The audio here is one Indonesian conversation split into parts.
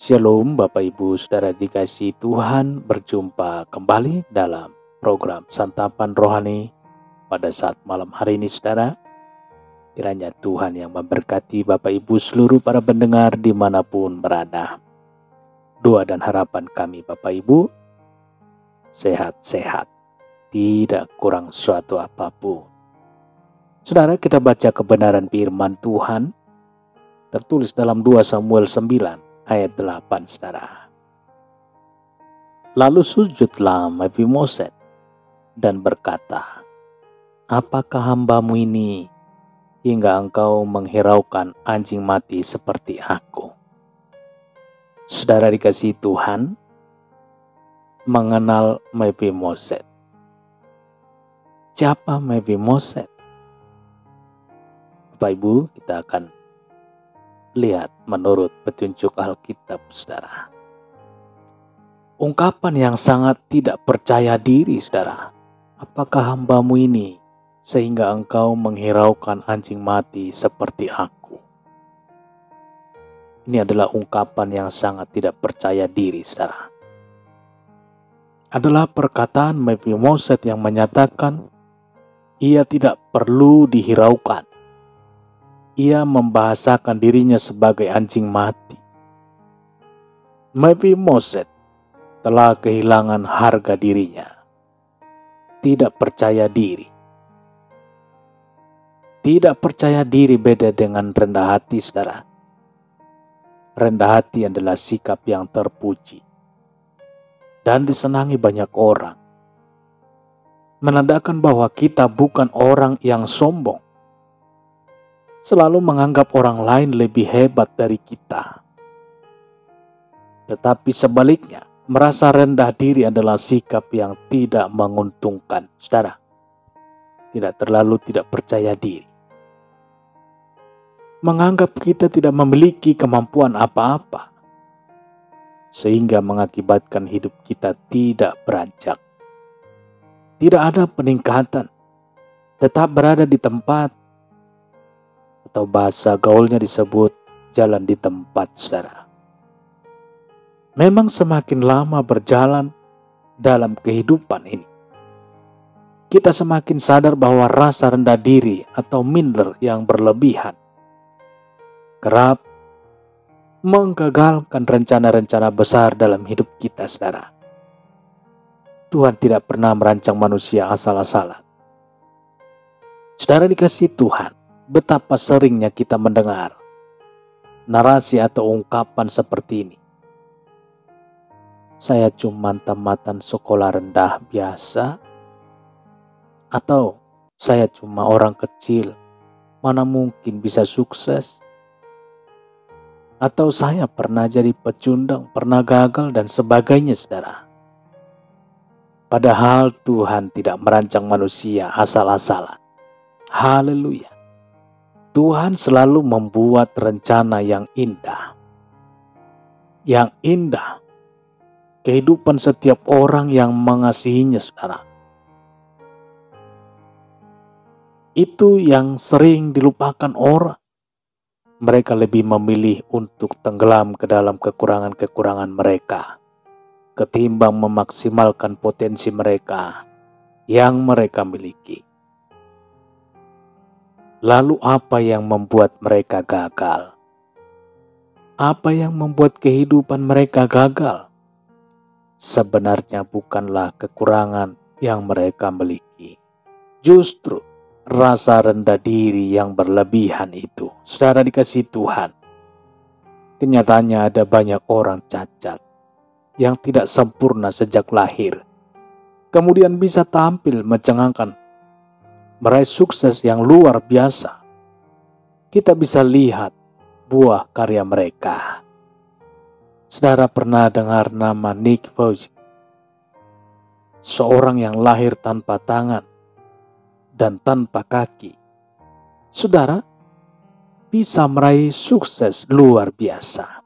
Shalom Bapak Ibu Saudara dikasihi Tuhan, berjumpa kembali dalam program Santapan Rohani pada saat malam hari ini Saudara. Kiranya Tuhan yang memberkati Bapak Ibu seluruh para pendengar dimanapun berada. Doa dan harapan kami Bapak Ibu, sehat-sehat, tidak kurang suatu apapun. Saudara, kita baca kebenaran firman Tuhan tertulis dalam 2 Samuel 9 ayat 8 Saudara. Lalu sujudlah Mephiboset dan berkata, "Apakah hambamu ini hingga engkau menghiraukan anjing mati seperti aku?" Saudara dikasihi Tuhan, mengenal Mephiboset. Siapa Mephiboset? Bapak Ibu, kita akan lihat menurut petunjuk Alkitab, Saudara. Ungkapan yang sangat tidak percaya diri, Saudara. Apakah hambamu ini sehingga engkau menghiraukan anjing mati seperti aku? Ini adalah ungkapan yang sangat tidak percaya diri, Saudara. Adalah perkataan Mephiboset yang menyatakan ia tidak perlu dihiraukan. Ia membahasakan dirinya sebagai anjing mati. Mephiboset telah kehilangan harga dirinya. Tidak percaya diri. Tidak percaya diri beda dengan rendah hati, Saudara. Rendah hati adalah sikap yang terpuji dan disenangi banyak orang. Menandakan bahwa kita bukan orang yang sombong. Selalu menganggap orang lain lebih hebat dari kita. Tetapi sebaliknya, merasa rendah diri adalah sikap yang tidak menguntungkan, Saudara. Tidak percaya diri. Menganggap kita tidak memiliki kemampuan apa-apa, sehingga mengakibatkan hidup kita tidak beranjak. Tidak ada peningkatan, tetap berada di tempat, atau bahasa gaulnya disebut jalan di tempat, Saudara. Memang semakin lama berjalan dalam kehidupan ini, kita semakin sadar bahwa rasa rendah diri atau minder yang berlebihan kerap menggagalkan rencana-rencana besar dalam hidup kita, Saudara. Tuhan tidak pernah merancang manusia asal-asalan. Saudara dikasihi Tuhan, betapa seringnya kita mendengar narasi atau ungkapan seperti ini. Saya cuma tamatan sekolah rendah biasa, atau saya cuma orang kecil, mana mungkin bisa sukses, atau saya pernah jadi pecundang, pernah gagal dan sebagainya, Saudara. Padahal Tuhan tidak merancang manusia asal-asalan. Haleluya. Tuhan selalu membuat rencana yang indah. Yang indah. Kehidupan setiap orang yang mengasihinya, Saudara. Itu yang sering dilupakan orang. Mereka lebih memilih untuk tenggelam ke dalam kekurangan-kekurangan mereka, ketimbang memaksimalkan potensi mereka yang mereka miliki. Lalu apa yang membuat mereka gagal? Apa yang membuat kehidupan mereka gagal? Sebenarnya bukanlah kekurangan yang mereka miliki. Justru rasa rendah diri yang berlebihan itu. Saudara dikasihi Tuhan, kenyataannya ada banyak orang cacat yang tidak sempurna sejak lahir. Kemudian bisa tampil mencengangkan, meraih sukses yang luar biasa. Kita bisa lihat buah karya mereka. Saudara pernah dengar nama Nick Vujicic? Seorang yang lahir tanpa tangan dan tanpa kaki. Saudara bisa meraih sukses luar biasa.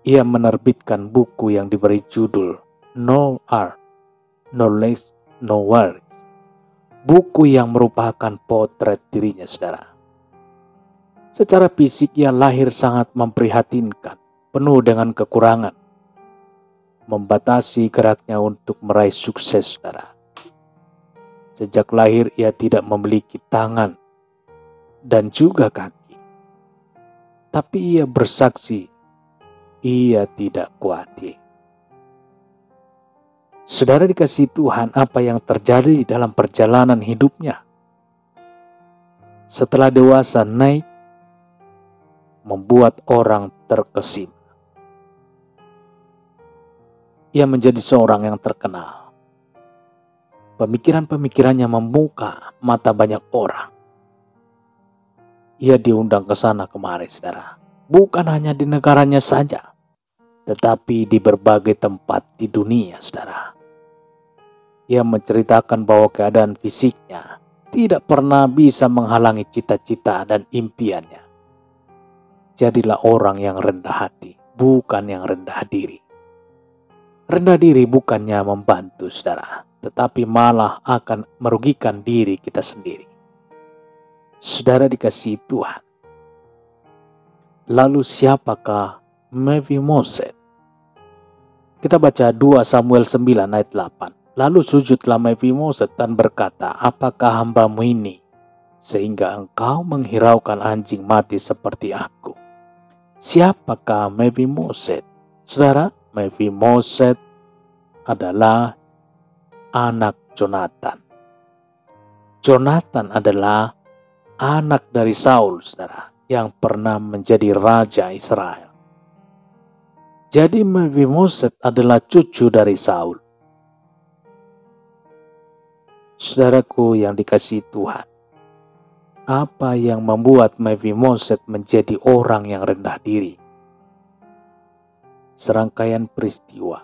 Ia menerbitkan buku yang diberi judul No Art, No Less, No Worries. Buku yang merupakan potret dirinya, Saudara. Secara fisik ia lahir sangat memprihatinkan. penuh dengan kekurangan, membatasi geraknya untuk meraih sukses, saudara. Sejak lahir ia tidak memiliki tangan dan juga kaki. Tapi ia bersaksi, ia tidak khawatir. Saudara dikasihi Tuhan, apa yang terjadi dalam perjalanan hidupnya? Setelah dewasa naik, membuat orang terkesima. Ia menjadi seorang yang terkenal. Pemikiran-pemikirannya membuka mata banyak orang. Ia diundang ke sana kemari, saudara. Bukan hanya di negaranya saja, tetapi di berbagai tempat di dunia, saudara. Ia menceritakan bahwa keadaan fisiknya tidak pernah bisa menghalangi cita-cita dan impiannya. Jadilah orang yang rendah hati, bukan yang rendah diri. Rendah diri bukannya membantu, saudara, tetapi malah akan merugikan diri kita sendiri. Saudara dikasihi Tuhan. Lalu siapakah Mephiboset? Kita baca 2 Samuel 9 ayat 8. Lalu sujudlah Mephiboset dan berkata, apakah hambamu ini, sehingga engkau menghiraukan anjing mati seperti aku? Siapakah Mephiboset? Saudara, Mephiboset adalah anak Jonatan. Jonatan adalah anak dari Saul, saudara, yang pernah menjadi raja Israel. Jadi Mephiboset adalah cucu dari Saul. Saudaraku yang dikasihi Tuhan, apa yang membuat Mephiboset menjadi orang yang rendah diri? Serangkaian peristiwa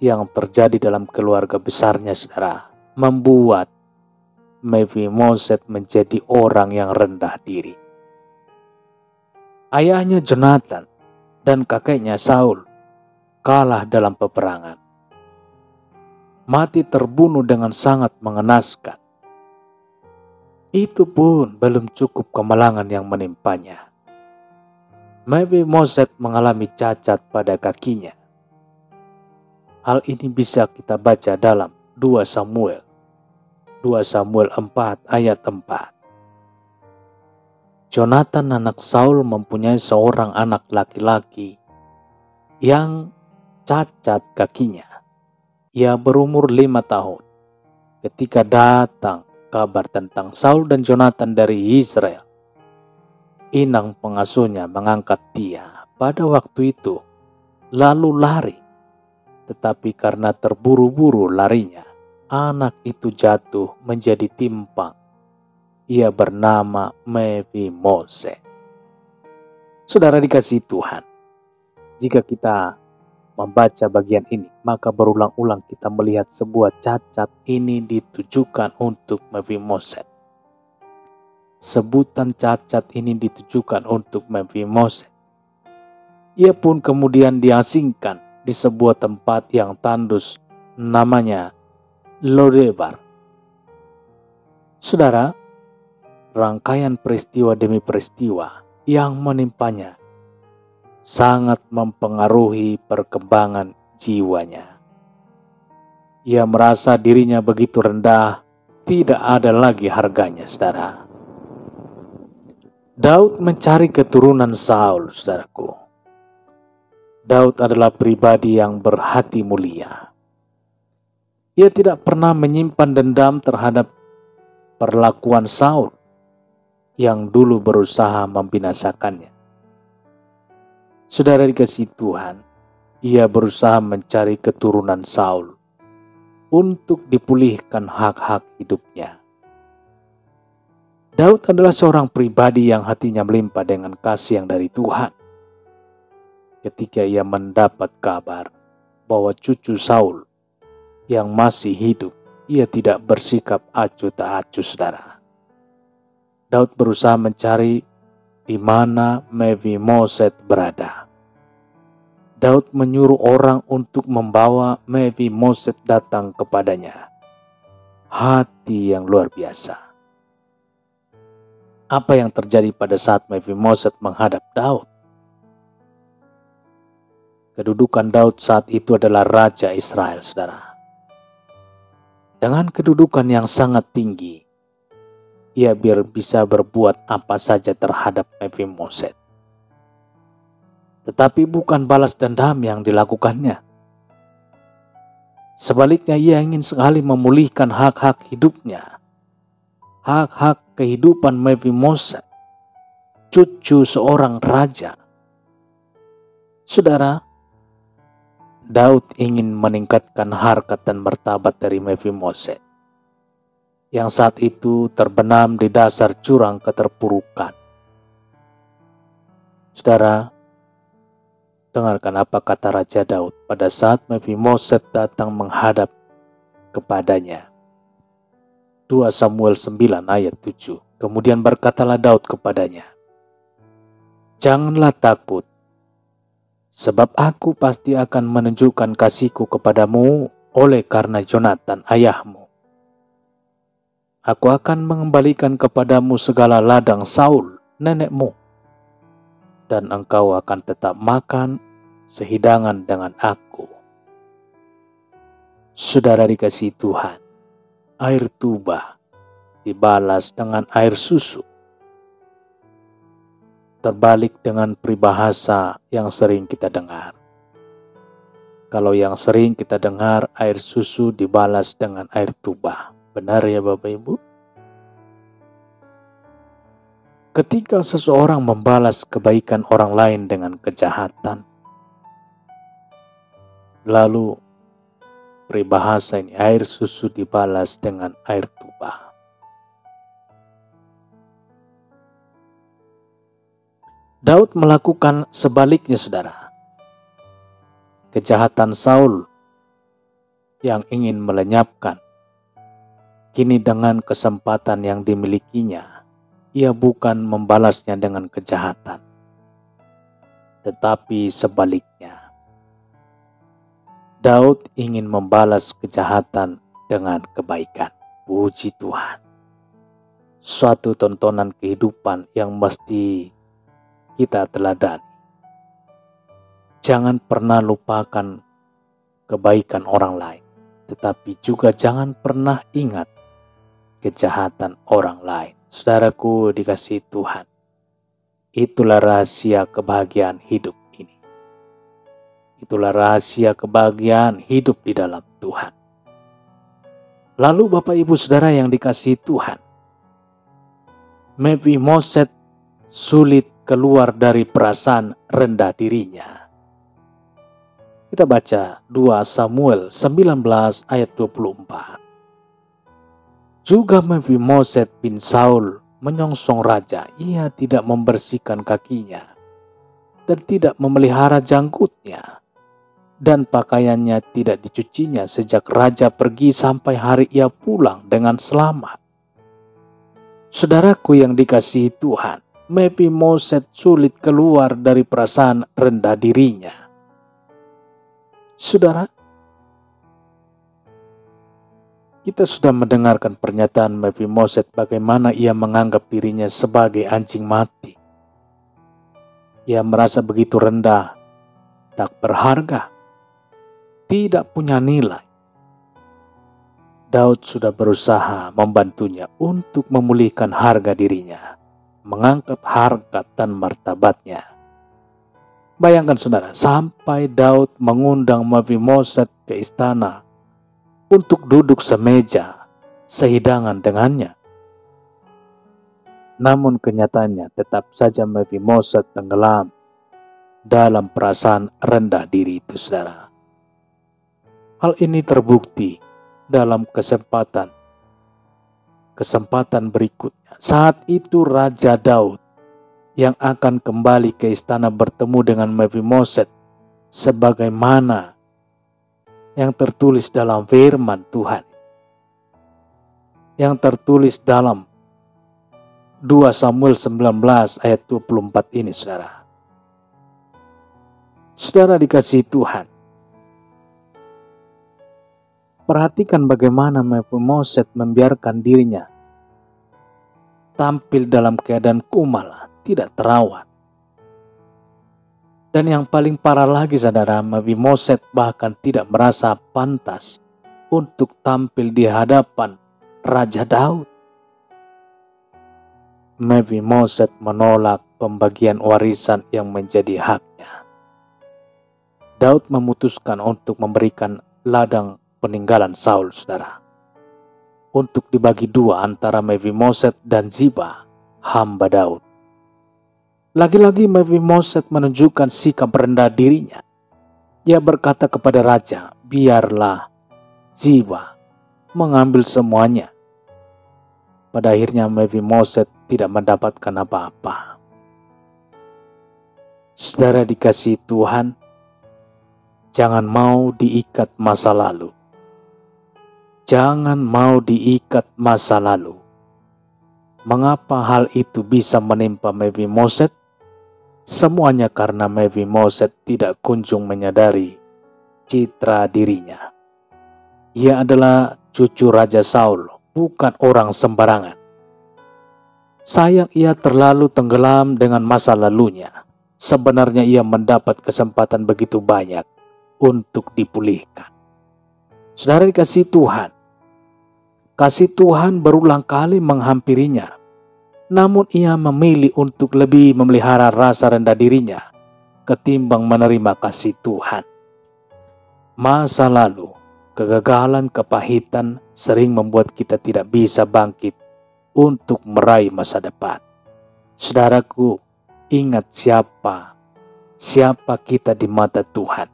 yang terjadi dalam keluarga besarnya, saudara, membuat Mephiboset menjadi orang yang rendah diri. Ayahnya Jonatan dan kakeknya Saul kalah dalam peperangan. Mati terbunuh dengan sangat mengenaskan. Itu pun belum cukup kemalangan yang menimpanya. Mephiboset mengalami cacat pada kakinya. Hal ini bisa kita baca dalam 2 Samuel 4 ayat 4. Jonatan anak Saul mempunyai seorang anak laki-laki yang cacat kakinya. Ia berumur 5 tahun ketika datang kabar tentang Saul dan Jonatan dari Israel. Inang pengasuhnya mengangkat dia pada waktu itu, lalu lari. Tetapi karena terburu-buru larinya, anak itu jatuh menjadi timpang. Ia bernama Mephiboset. Saudara dikasihi Tuhan, jika kita membaca bagian ini, maka berulang-ulang kita melihat sebuah cacat ini ditujukan untuk Mephiboset. Sebutan cacat ini ditujukan untuk Mephiboset. Ia pun kemudian diasingkan di sebuah tempat yang tandus, namanya Lodebar. Saudara, rangkaian peristiwa demi peristiwa yang menimpanya sangat mempengaruhi perkembangan jiwanya. Ia merasa dirinya begitu rendah, tidak ada lagi harganya, saudara. Daud mencari keturunan Saul, saudaraku. Daud adalah pribadi yang berhati mulia. Ia tidak pernah menyimpan dendam terhadap perlakuan Saul yang dulu berusaha membinasakannya. Saudara dikasihi Tuhan, ia berusaha mencari keturunan Saul untuk dipulihkan hak-hak hidupnya. Daud adalah seorang pribadi yang hatinya melimpah dengan kasih yang dari Tuhan. Ketika ia mendapat kabar bahwa cucu Saul yang masih hidup, ia tidak bersikap acuh tak acuh, saudara. Daud berusaha mencari di mana Mephiboset berada. Daud menyuruh orang untuk membawa Mephiboset datang kepadanya. Hati yang luar biasa. Apa yang terjadi pada saat Mephiboset menghadap Daud? Kedudukan Daud saat itu adalah Raja Israel, saudara. Dengan kedudukan yang sangat tinggi, ia bisa berbuat apa saja terhadap Mephiboset. Tetapi bukan balas dendam yang dilakukannya. Sebaliknya ia ingin sekali memulihkan hak-hak hidupnya. Hak-hak kehidupan Mephiboset, cucu seorang raja. Saudara, Daud ingin meningkatkan harkat dan martabat dari Mephiboset yang saat itu terbenam di dasar jurang keterpurukan. Saudara, dengarkan apa kata Raja Daud pada saat Mephiboset datang menghadap kepadanya. 2 Samuel 9 ayat 7. Kemudian berkatalah Daud kepadanya, "Janganlah takut, sebab aku pasti akan menunjukkan kasihku kepadamu oleh karena Jonatan ayahmu. Aku akan mengembalikan kepadamu segala ladang Saul, nenekmu, dan engkau akan tetap makan sehidangan dengan aku." Saudara dikasihi Tuhan, air tuba dibalas dengan air susu. Terbalik dengan peribahasa yang sering kita dengar. Kalau yang sering kita dengar, air susu dibalas dengan air tuba. Benar ya Bapak Ibu? Ketika seseorang membalas kebaikan orang lain dengan kejahatan, lalu peribahasa ini, air susu dibalas dengan air tuba. Daud melakukan sebaliknya, saudara. Kejahatan Saul yang ingin melenyapkan, kini dengan kesempatan yang dimilikinya, ia bukan membalasnya dengan kejahatan, tetapi sebaliknya. Daud ingin membalas kejahatan dengan kebaikan. Puji Tuhan. Suatu tontonan kehidupan yang mesti kita teladani. Jangan pernah lupakan kebaikan orang lain, tetapi juga jangan pernah ingat kejahatan orang lain. Saudaraku dikasihi Tuhan, itulah rahasia kebahagiaan hidup ini. Itulah rahasia kebahagiaan hidup di dalam Tuhan. Lalu Bapak Ibu Saudara yang dikasihi Tuhan, Mephiboset sulit keluar dari perasaan rendah dirinya. Kita baca 2 Samuel 19 ayat 24. Juga Mephiboset bin Saul menyongsong raja, ia tidak membersihkan kakinya dan tidak memelihara janggutnya, dan pakaiannya tidak dicucinya sejak raja pergi sampai hari ia pulang dengan selamat. Saudaraku yang dikasihi Tuhan, Mephiboset sulit keluar dari perasaan rendah dirinya. Saudara, kita sudah mendengarkan pernyataan Mephiboset bagaimana ia menganggap dirinya sebagai anjing mati. Ia merasa begitu rendah, tak berharga, tidak punya nilai. Daud sudah berusaha membantunya untuk memulihkan harga dirinya, mengangkat harkat dan martabatnya. Bayangkan saudara, sampai Daud mengundang Mephiboset ke istana untuk duduk semeja sehidangan dengannya. Namun kenyataannya tetap saja Mephiboset tenggelam dalam perasaan rendah diri itu, saudara. Hal ini terbukti dalam kesempatan berikutnya. Saat itu Raja Daud yang akan kembali ke istana bertemu dengan Mephiboset sebagaimana yang tertulis dalam firman Tuhan, yang tertulis dalam 2 Samuel 19 ayat 24 ini, saudara. Saudara dikasihi Tuhan, perhatikan bagaimana Mephiboset membiarkan dirinya tampil dalam keadaan kumal, tidak terawat. Dan yang paling parah lagi saudara, Mephiboset bahkan tidak merasa pantas untuk tampil di hadapan Raja Daud. Mephiboset menolak pembagian warisan yang menjadi haknya. Daud memutuskan untuk memberikan ladang peninggalan Saul, saudara, untuk dibagi dua antara Mephiboset dan Ziba, hamba Daud. Lagi-lagi Mephiboset menunjukkan sikap rendah dirinya. Ia berkata kepada raja, biarlah Ziba mengambil semuanya. Pada akhirnya Mephiboset tidak mendapatkan apa-apa. Saudara dikasihi Tuhan, jangan mau diikat masa lalu. Jangan mau diikat masa lalu. Mengapa hal itu bisa menimpa Mephiboset? Semuanya karena Mephiboset tidak kunjung menyadari citra dirinya. Ia adalah cucu Raja Saul, bukan orang sembarangan. Sayang ia terlalu tenggelam dengan masa lalunya. Sebenarnya ia mendapat kesempatan begitu banyak untuk dipulihkan. Saudara dikasihi Tuhan, kasih Tuhan berulang kali menghampirinya. Namun ia memilih untuk lebih memelihara rasa rendah dirinya ketimbang menerima kasih Tuhan. Masa lalu, kegagalan, kepahitan sering membuat kita tidak bisa bangkit untuk meraih masa depan. Saudaraku, ingat siapa kita di mata Tuhan.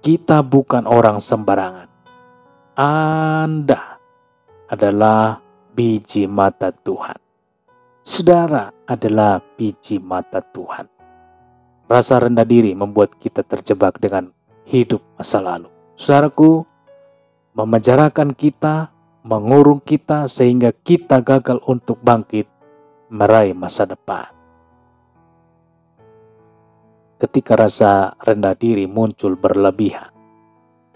Kita bukan orang sembarangan. Anda adalah biji mata Tuhan. Saudara adalah biji mata Tuhan. Rasa rendah diri membuat kita terjebak dengan hidup masa lalu. Saudaraku, memenjarakan kita, mengurung kita sehingga kita gagal untuk bangkit meraih masa depan. Ketika rasa rendah diri muncul berlebihan,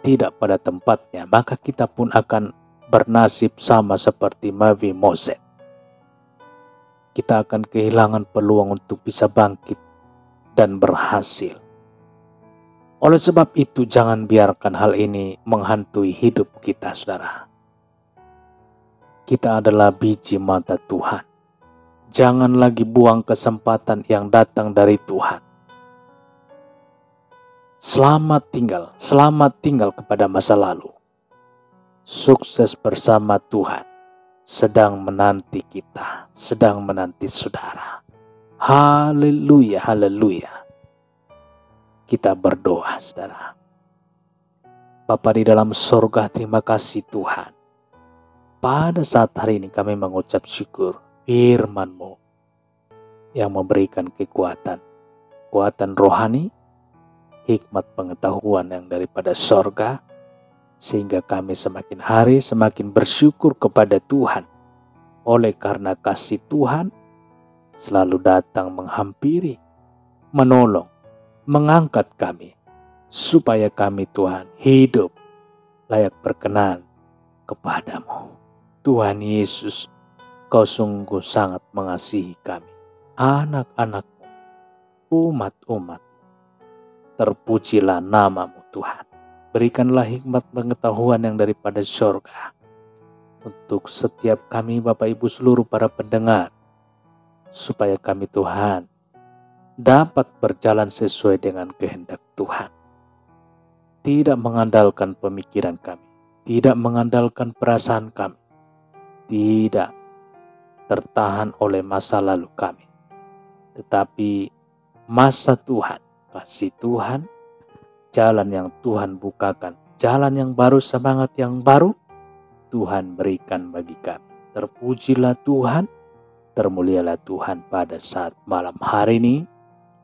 tidak pada tempatnya, maka kita pun akan bernasib sama seperti Mephiboset. Kita akan kehilangan peluang untuk bisa bangkit dan berhasil. Oleh sebab itu, jangan biarkan hal ini menghantui hidup kita, saudara. Kita adalah biji mata Tuhan. Jangan lagi buang kesempatan yang datang dari Tuhan. Selamat tinggal kepada masa lalu. Sukses bersama Tuhan sedang menanti kita, sedang menanti saudara. Haleluya, haleluya. Kita berdoa, saudara. Bapa di dalam sorga, terima kasih Tuhan. Pada saat hari ini kami mengucap syukur firman-Mu yang memberikan kekuatan rohani, hikmat pengetahuan yang daripada sorga, sehingga kami semakin hari semakin bersyukur kepada Tuhan. Oleh karena kasih Tuhan selalu datang menghampiri, menolong, mengangkat kami, supaya kami Tuhan hidup layak berkenan kepadamu. Tuhan Yesus, Kau sungguh sangat mengasihi kami, anak-anak-Mu, umat-umat. Terpujilah nama-Mu Tuhan. Berikanlah hikmat pengetahuan yang daripada surga untuk setiap kami Bapak Ibu seluruh para pendengar, supaya kami Tuhan dapat berjalan sesuai dengan kehendak Tuhan. Tidak mengandalkan pemikiran kami, tidak mengandalkan perasaan kami, tidak tertahan oleh masa lalu kami, tetapi masa Tuhan, kasih Tuhan, jalan yang Tuhan bukakan, jalan yang baru, semangat yang baru, Tuhan berikan bagi kami. Terpujilah Tuhan, termulialah Tuhan pada saat malam hari ini,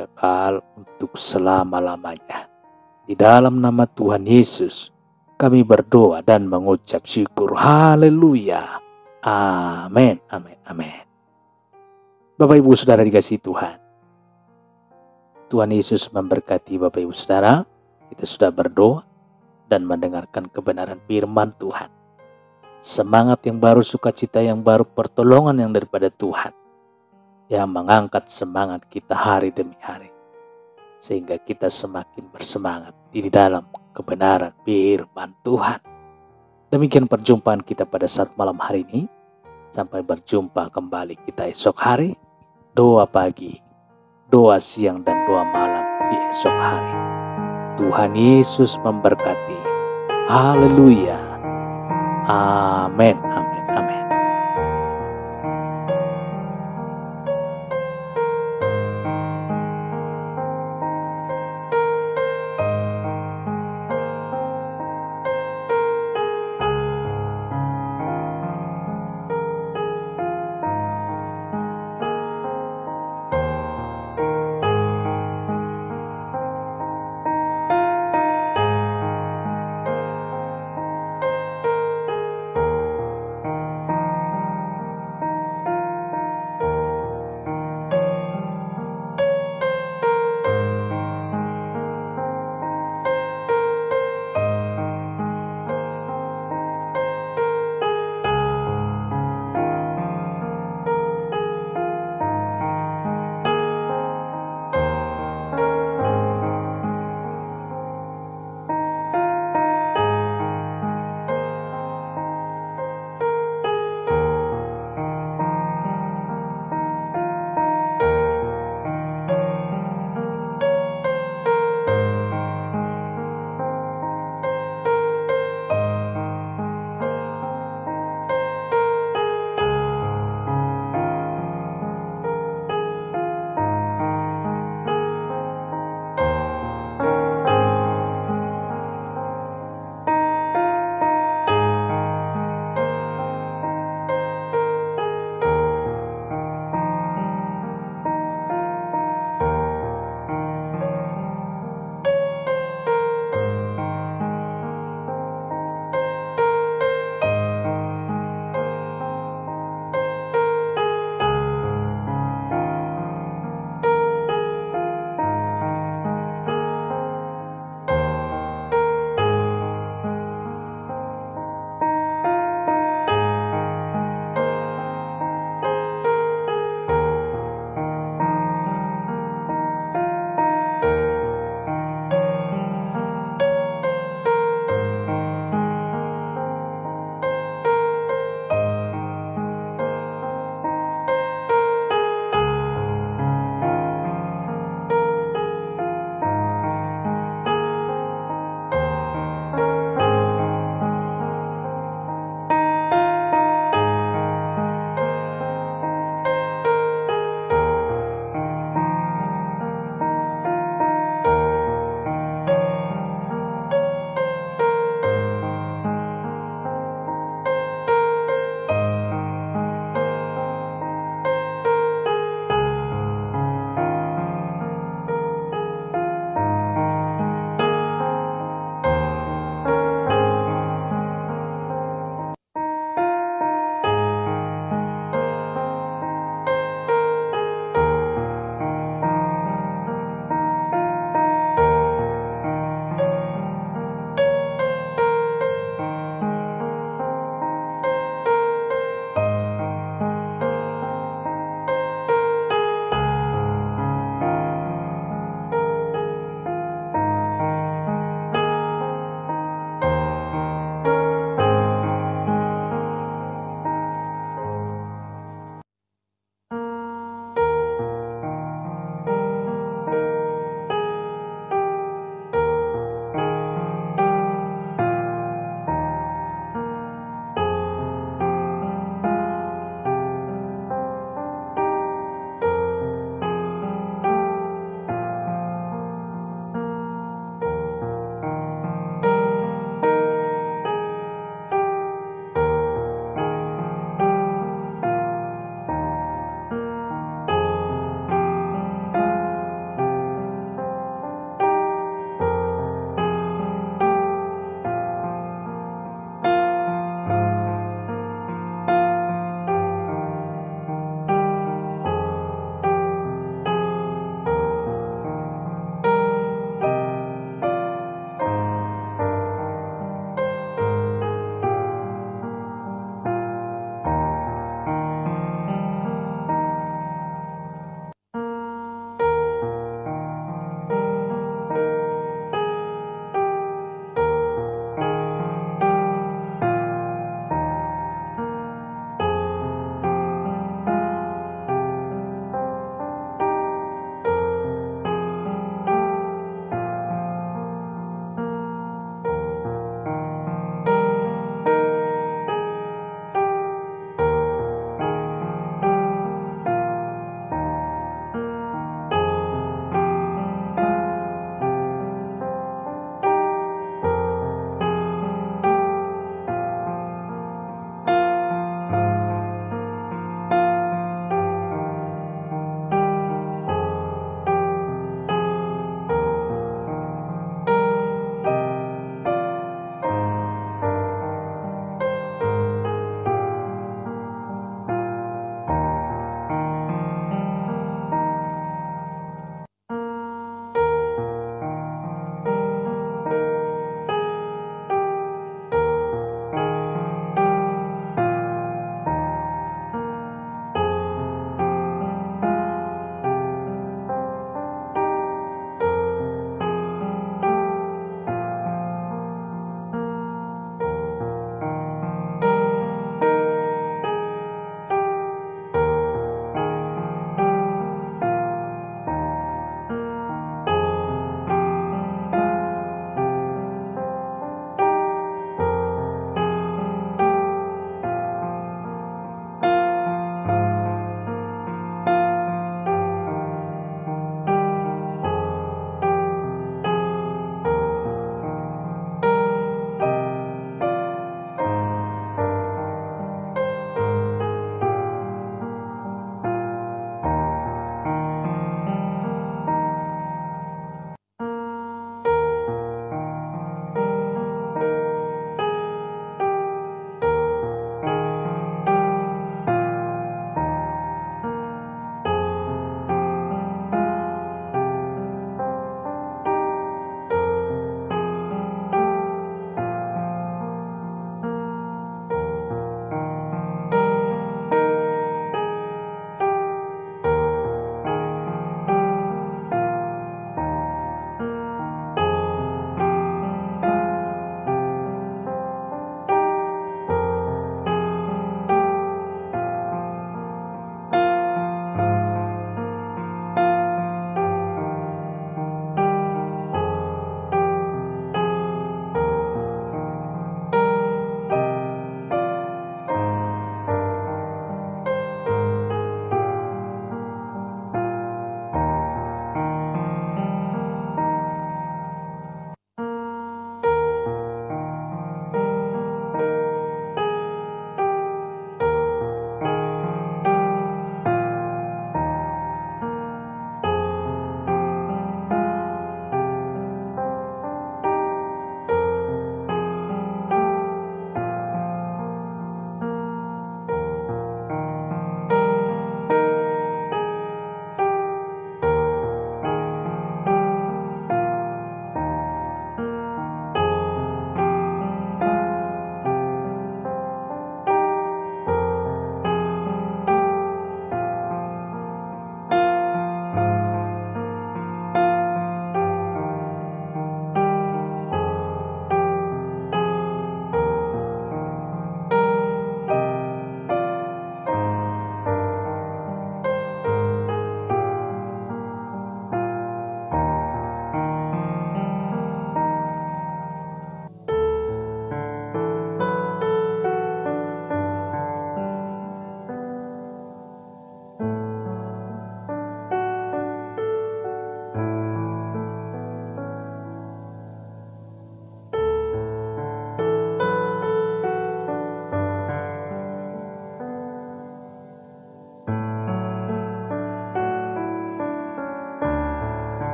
kekal untuk selama-lamanya. Di dalam nama Tuhan Yesus, kami berdoa dan mengucap syukur. Haleluya. Amin, amin, amin. Bapak Ibu Saudara dikasihi Tuhan. Tuhan Yesus memberkati Bapak Ibu Saudara. Kita sudah berdoa dan mendengarkan kebenaran firman Tuhan. Semangat yang baru, sukacita yang baru, pertolongan yang daripada Tuhan, yang mengangkat semangat kita hari demi hari. sehingga kita semakin bersemangat di dalam kebenaran firman Tuhan. Demikian perjumpaan kita pada saat malam hari ini. Sampai berjumpa kembali kita esok hari. Doa pagi, doa siang, dan doa malam di esok hari. Tuhan Yesus memberkati. Haleluya. Amin.